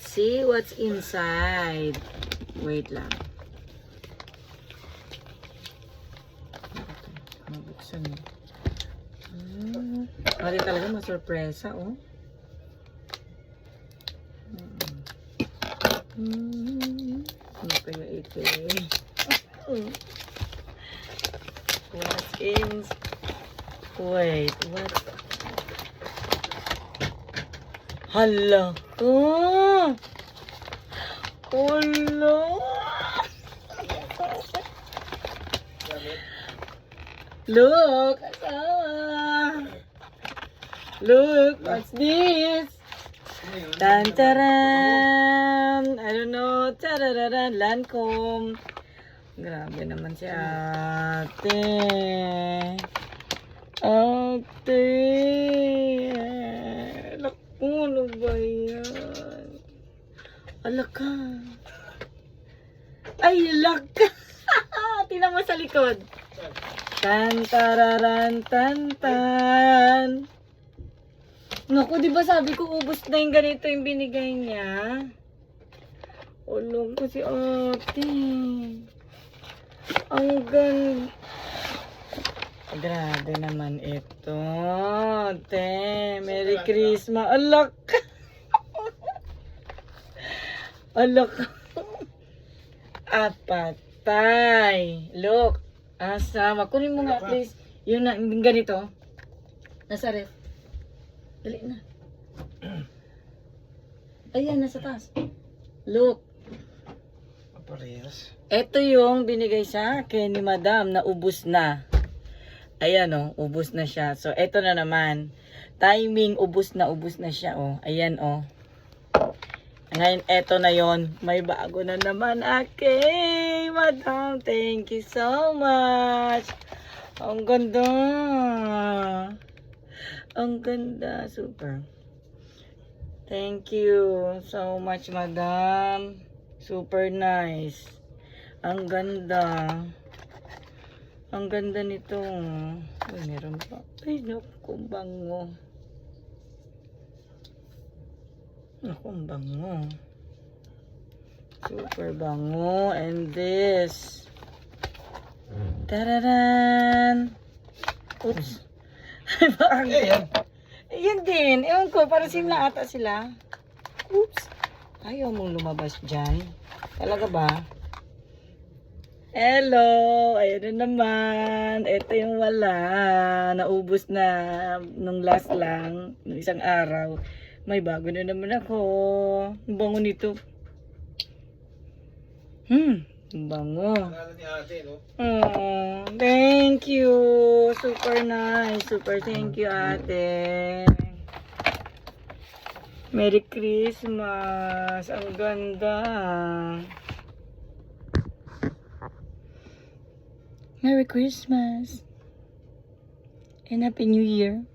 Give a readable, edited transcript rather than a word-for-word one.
Let's see what's inside. Wait lang. Mabuksan mo. Pwede talaga masurpresa, oh. Ano kaya ito eh? What's in? Wait, what? Hala ko! Hala! Look! Look! What's this? Tan-taran! I don't know. Tarararan! Lancome. Grabe naman si ate. Ate! Naku, ano ba yan? Alaka. Ay, laka! Tingnan mo sa likod. Tan-tararan, tan-tan. Naku, di ba sabi ko ubos na yung ganito yung binigay niya? Ulong ko si ate. Ang ganda. Grabe naman ito. Ate, Merry Christmas. Alak. Alak. Apatay. Look. Asama. Kunin mo nga please. Yun na, yung ganito. Nasa ref. Dali na. Ayan, nasa taas. Look. Parehas. Ito yung binigay sa akin ni Madam na ubos na. Ayan oh, ubos na siya. So, ito na naman. Timing, ubos na siya oh. Ayan oh. Ngayon, ito na yon. May bago na naman. Okay, Madam. Thank you so much. Ang ganda. Ang ganda. Super. Thank you so much, Madam. Super nice. Ang ganda. Ang ganda nito. Ay, meron pa. Ay, naku, bango. Naku, bango. Super bango. And this. Tararan. Oops. Ayan. Yan din. Ewan ko, parang simla ata sila. Oops. Ayaw mong lumabas dyan. Talaga ba? Hello! Ayan na naman. Ito yung wala. Naubos na nung last lang. Nung isang araw. May bago na naman ako. Ang bango nito. Ang bango. Pangalan ni ate, no? Oh, thank you. Super nice. Super thank you, ate. Merry Christmas. Ang ganda. Merry Christmas. And Happy New Year.